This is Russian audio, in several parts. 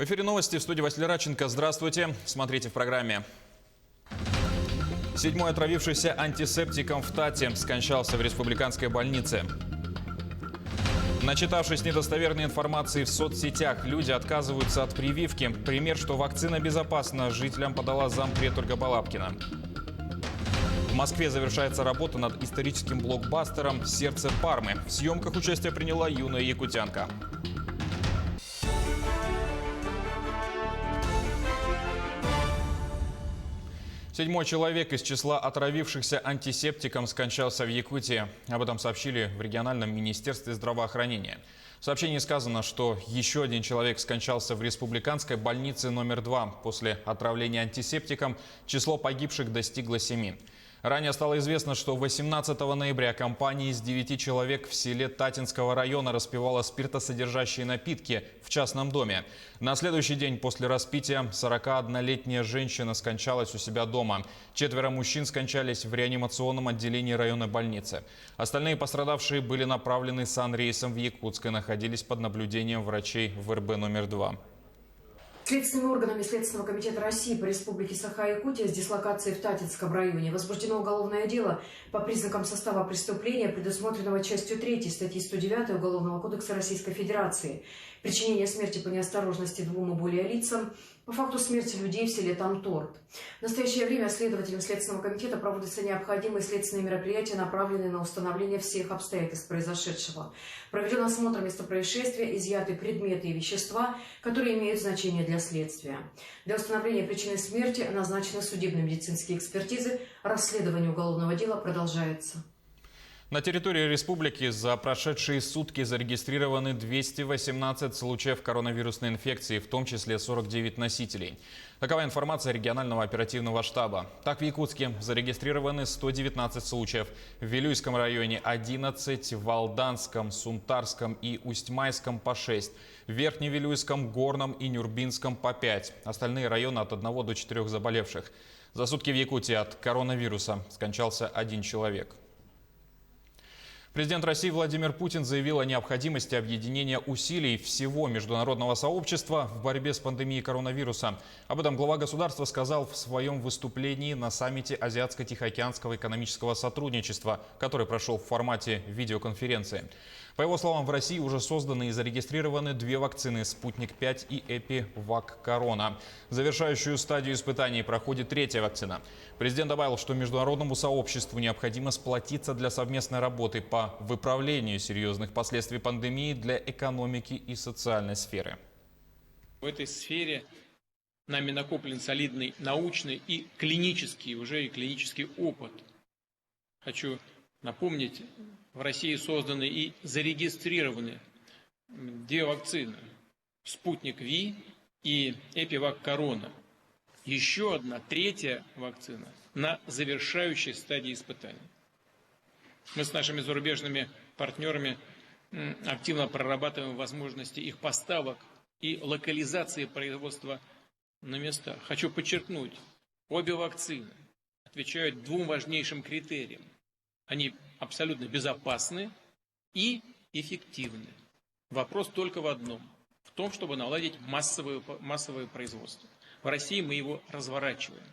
В эфире новости, в студии Василий Радченко. Здравствуйте. Смотрите в программе. 7-й отравившийся антисептиком в Тате скончался в республиканской больнице. Начитавшись недостоверной информации в соцсетях, люди отказываются от прививки. Пример, что вакцина безопасна, жителям подала зампред Ольга Балабкина. В Москве завершается работа над историческим блокбастером «Сердце Пармы». В съемках участие приняла юная якутянка. Седьмой человек из числа отравившихся антисептиком скончался в Якутии. Об этом сообщили в региональном министерстве здравоохранения. В сообщении сказано, что еще один человек скончался в республиканской больнице номер 2. После отравления антисептиком число погибших достигло 7. Ранее стало известно, что 18 ноября компания из 9 человек в селе Татинского района распивала спиртосодержащие напитки в частном доме. На следующий день после распития 41-летняя женщина скончалась у себя дома. 4 мужчин скончались в реанимационном отделении районной больницы. Остальные пострадавшие были направлены санрейсом в Якутск и находились под наблюдением врачей в РБ номер 2. Следственными органами Следственного комитета России по республике Саха-Якутия с дислокацией в Татинском районе возбуждено уголовное дело по признакам состава преступления, предусмотренного частью 3 статьи 109 Уголовного кодекса Российской Федерации. Причинение смерти по неосторожности 2 и более лицам по факту смерти людей в селе Тамторт. В настоящее время следователям Следственного комитета проводятся необходимые следственные мероприятия, направленные на установление всех обстоятельств произошедшего. Проведен осмотр места происшествия, изъяты предметы и вещества, которые имеют значение для следствия. Для установления причины смерти назначены судебно-медицинские экспертизы. Расследование уголовного дела продолжается. На территории республики за прошедшие сутки зарегистрированы 218 случаев коронавирусной инфекции, в том числе 49 носителей. Такова информация регионального оперативного штаба. Так, в Якутске зарегистрированы 119 случаев, в Вилюйском районе 11, в Алданском, Сунтарском и Усть-Майском по 6, в Верхневилюйском, Горном и Нюрбинском по 5. Остальные районы от 1 до 4 заболевших. За сутки в Якутии от коронавируса скончался 1 человек. Президент России Владимир Путин заявил о необходимости объединения усилий всего международного сообщества в борьбе с пандемией коронавируса. Об этом глава государства сказал в своем выступлении на саммите Азиатско-Тихоокеанского экономического сотрудничества, который прошел в формате видеоконференции. По его словам, в России уже созданы и зарегистрированы 2 вакцины «Спутник-5» и «Эпивак-Корона». Завершающую стадию испытаний проходит 3-я вакцина. Президент добавил, что международному сообществу необходимо сплотиться для совместной работы по выправлению серьезных последствий пандемии для экономики и социальной сферы. В этой сфере нами накоплен солидный научный и клинический опыт. Хочу напомнить, в России созданы и зарегистрированы 2 вакцины – «Спутник-Ви» и «Эпивак-Корона». Еще одна, 3-я вакцина на завершающей стадии испытаний. Мы с нашими зарубежными партнерами активно прорабатываем возможности их поставок и локализации производства на местах. Хочу подчеркнуть, обе вакцины отвечают 2 важнейшим критериям. Они абсолютно безопасны и эффективны. Вопрос только в одном – в том, чтобы наладить массовое производство. В России мы его разворачиваем.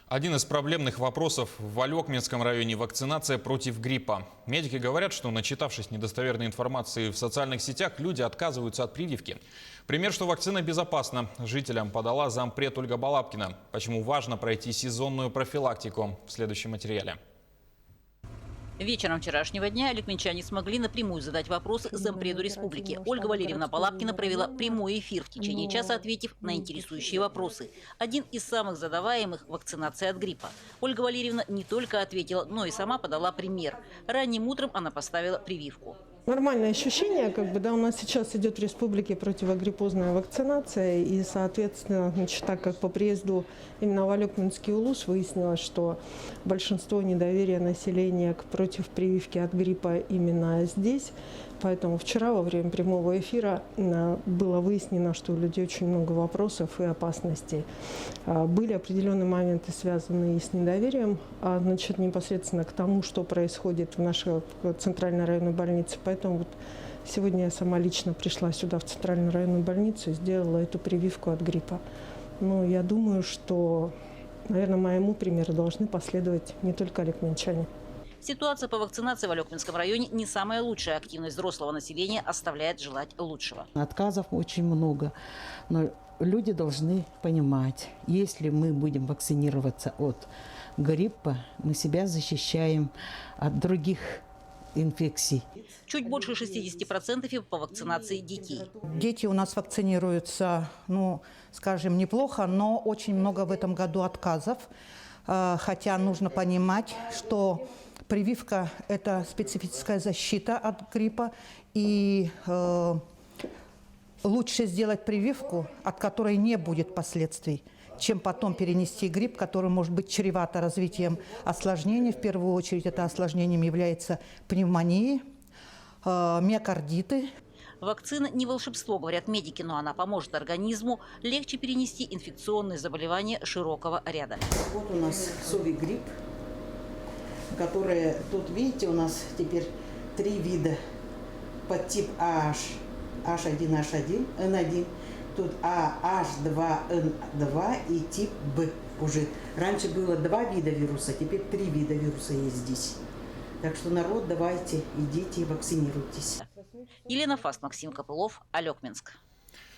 Один из проблемных вопросов в Алекминском районе – вакцинация против гриппа. Медики говорят, что, начитавшись недостоверной информации в социальных сетях, люди отказываются от прививки. Пример, что вакцина безопасна, жителям подала зампред Ольга Балабкина. Почему важно пройти сезонную профилактику – в следующем материале. Вечером вчерашнего дня алекминчане смогли напрямую задать вопрос зампреду республики. Ольга Валерьевна Балабкина провела прямой эфир, в течение часа ответив на интересующие вопросы. Один из самых задаваемых – вакцинация от гриппа. Ольга Валерьевна не только ответила, но и сама подала пример. Ранним утром она поставила прививку. Нормальное ощущение, у нас сейчас идет в республике противогриппозная вакцинация, и, соответственно, так как по приезду именно в Алекминский улус выяснилось, что большинство недоверия населения против прививки от гриппа именно здесь, Поэтому вчера во время прямого эфира было выяснено, что у людей очень много вопросов и опасностей. Были определенные моменты, связанные с недоверием, значит, непосредственно к тому, что происходит в нашей центральной районной больнице. Поэтому вот сегодня я сама лично пришла сюда, в центральную районную больницу, и сделала эту прививку от гриппа. Но я думаю, что, наверное, моему примеру должны последовать не только олегминчане. Ситуация по вакцинации в Алекминском районе не самая лучшая. Активность взрослого населения оставляет желать лучшего. Отказов очень много, но люди должны понимать, если мы будем вакцинироваться от гриппа, мы себя защищаем от других инфекций. Чуть больше 60% по вакцинации детей. Дети у нас вакцинируются, скажем, неплохо, но очень много в этом году отказов. Хотя нужно понимать, что прививка – это специфическая защита от гриппа, и лучше сделать прививку, от которой не будет последствий, чем потом перенести грипп, который может быть чревато развитием осложнений. В первую очередь это осложнением является пневмония, миокардиты. Вакцина не волшебство, говорят медики, но она поможет организму легче перенести инфекционные заболевания широкого ряда. Вот у нас совигрипп, которые, тут видите, у нас теперь 3 вида подтип AH, H1, N1, тут H2N2 и тип B уже. Раньше было 2 вида вируса, теперь 3 вида вируса есть здесь. Так что, народ, давайте, идите и вакцинируйтесь. Елена Фаст, Максим Копылов, Алекминск.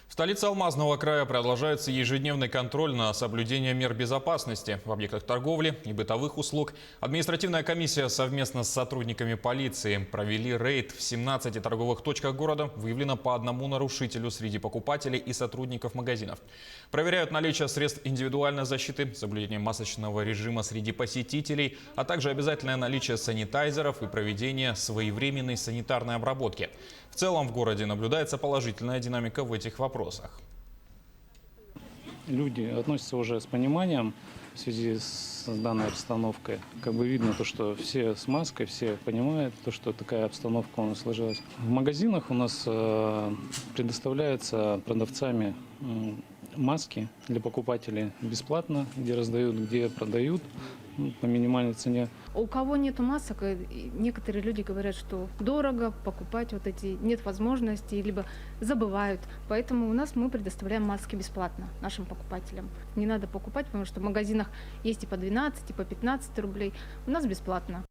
В столице Алмазного края продолжается ежедневный контроль на соблюдение мер безопасности в объектах торговли и бытовых услуг. Административная комиссия совместно с сотрудниками полиции провели рейд в 17 торговых точках города. Выявлено по одному нарушителю среди покупателей и сотрудников магазинов. Проверяют наличие средств индивидуальной защиты, соблюдение масочного режима среди посетителей, а также обязательное наличие санитайзеров и проведение своевременной санитарной обработки. В целом в городе наблюдается положительная динамика в этих вопросах. Люди относятся уже с пониманием в связи с данной обстановкой. Как бы видно то, что все с маской, все понимают то, что такая обстановка у нас сложилась. В магазинах у нас предоставляются продавцами маски для покупателей бесплатно, где раздают, где продают по минимальной цене. У кого нет масок, некоторые люди говорят, что дорого покупать вот эти, нет возможности, либо забывают. Поэтому у нас мы предоставляем маски бесплатно нашим покупателям. Не надо покупать, потому что в магазинах есть и по 12, и по 15 рублей. У нас бесплатно.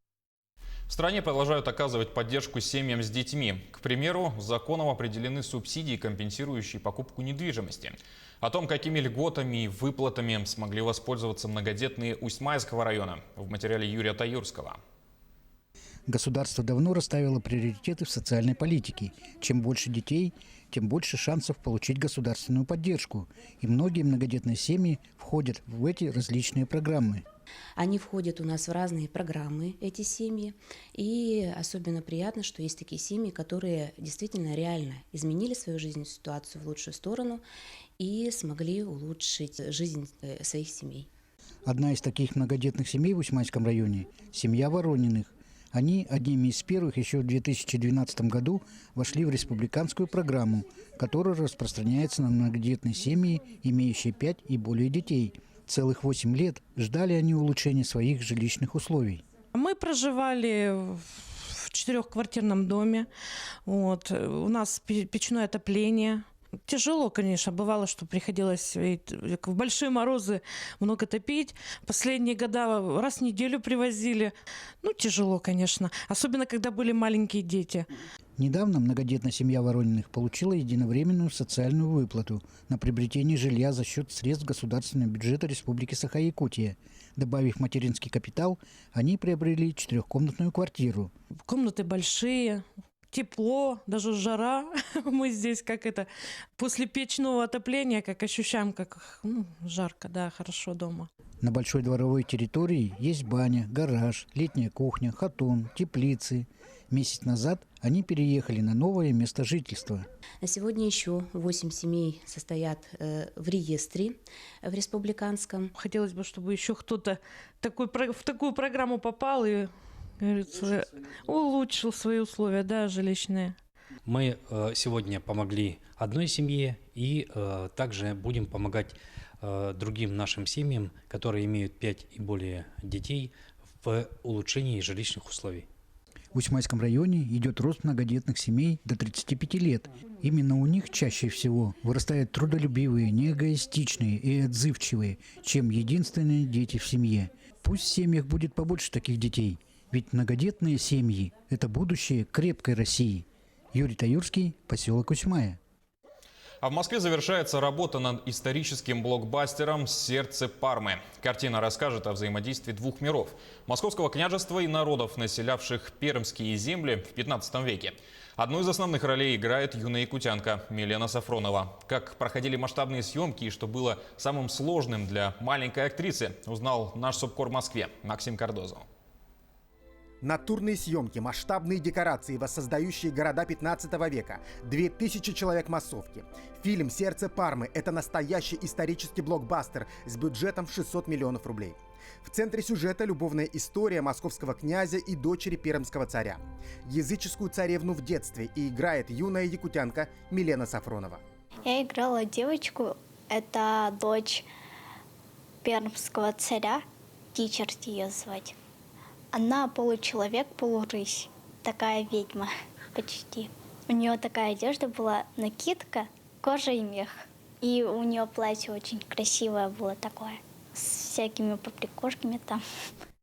В стране продолжают оказывать поддержку семьям с детьми. К примеру, законом определены субсидии, компенсирующие покупку недвижимости. О том, какими льготами и выплатами смогли воспользоваться многодетные Усть-Майского района, в материале Юрия Таюрского. Государство давно расставило приоритеты в социальной политике. Чем больше детей, тем больше шансов получить государственную поддержку. И многие многодетные семьи входят в эти различные программы. Они входят у нас в разные программы, эти семьи. И особенно приятно, что есть такие семьи, которые действительно реально изменили свою жизненную ситуацию в лучшую сторону и смогли улучшить жизнь своих семей. Одна из таких многодетных семей в Усть-Майском районе – семья Ворониных. Они одними из первых еще в 2012 году вошли в республиканскую программу, которая распространяется на многодетные семьи, имеющие 5 и более детей. Целых 8 лет ждали они улучшения своих жилищных условий. Мы проживали в 4-квартирном доме. У нас печное отопление. Тяжело, конечно, бывало, что приходилось в большие морозы много топить. Последние года раз в неделю привозили. Тяжело, конечно, особенно когда были маленькие дети. Недавно многодетная семья Ворониных получила единовременную социальную выплату на приобретение жилья за счет средств государственного бюджета Республики Саха-Якутия. Добавив материнский капитал, они приобрели 4-комнатную квартиру. Комнаты большие. Тепло, даже жара. Мы здесь после печного отопления, как ощущаем, как жарко, да, хорошо дома. На большой дворовой территории есть баня, гараж, летняя кухня, хатун, теплицы. Месяц назад они переехали на новое место жительства. На сегодня еще 8 семей состоят в реестре в республиканском. Хотелось бы, чтобы еще кто-то в такую программу попал и, говорится, улучшил свои условия, да, жилищные. Мы сегодня помогли одной семье и также будем помогать другим нашим семьям, которые имеют 5 и более детей, в улучшении жилищных условий. В Усманском районе идет рост многодетных семей до 35 лет. Именно у них чаще всего вырастают трудолюбивые, неэгоистичные и отзывчивые, чем единственные дети в семье. Пусть в семьях будет побольше таких детей, ведь многодетные семьи – это будущее крепкой России. Юрий Таюрский, поселок Усьмая. А в Москве завершается работа над историческим блокбастером «Сердце Пармы». Картина расскажет о взаимодействии двух миров – Московского княжества и народов, населявших пермские земли в 15 веке. Одну из основных ролей играет юная якутянка Милена Сафронова. Как проходили масштабные съемки и что было самым сложным для маленькой актрисы, узнал наш субкор в Москве Максим Кардозов. Натурные съемки, масштабные декорации, воссоздающие города 15 века, 2000 человек массовки. Фильм «Сердце Пармы» — это настоящий исторический блокбастер с бюджетом в 600 миллионов рублей. В центре сюжета любовная история московского князя и дочери пермского царя. Языческую царевну в детстве и играет юная якутянка Милена Сафронова. Я играла девочку, это дочь пермского царя, Кичерт ее звать. Она получеловек, полурысь, такая ведьма почти. У нее такая одежда была, накидка, кожа и мех. И у нее платье очень красивое было такое, с всякими поприкошками там.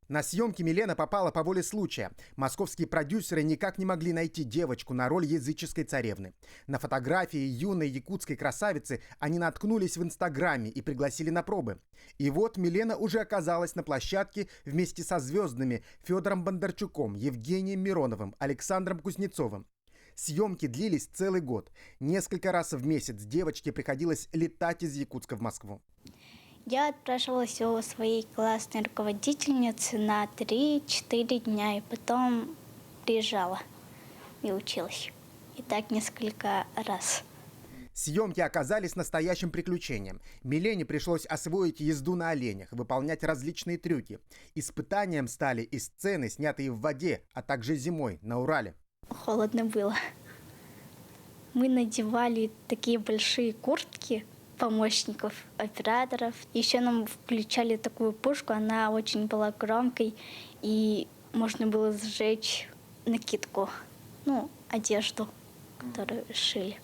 На съемки Милена попала по воле случая. Московские продюсеры никак не могли найти девочку на роль языческой царевны. На фотографии юной якутской красавицы они наткнулись в Инстаграме и пригласили на пробы. И вот Милена уже оказалась на площадке вместе со звездами Федором Бондарчуком, Евгением Мироновым, Александром Кузнецовым. Съемки длились целый год. Несколько раз в месяц девочке приходилось летать из Якутска в Москву. Я отпрашивалась у своей классной руководительницы на 3-4 дня, и потом приезжала и училась. И так несколько раз. Съемки оказались настоящим приключением. Милене пришлось освоить езду на оленях, выполнять различные трюки. Испытанием стали и сцены, снятые в воде, а также зимой на Урале. Холодно было. Мы надевали такие большие куртки помощников, операторов. Еще нам включали такую пушку, она очень была громкой, и можно было сжечь накидку, одежду, которую шили.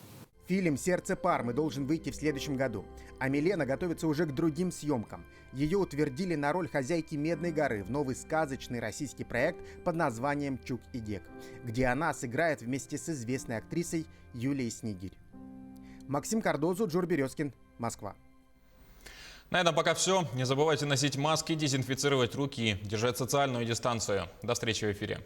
Фильм «Сердце Пармы» должен выйти в следующем году, а Милена готовится уже к другим съемкам. Ее утвердили на роль хозяйки Медной горы в новый сказочный российский проект под названием «Чук и Гек», где она сыграет вместе с известной актрисой Юлией Снегирь. Максим Кардозу, Джур Березкин, Москва. На этом пока все. Не забывайте носить маски, дезинфицировать руки и держать социальную дистанцию. До встречи в эфире.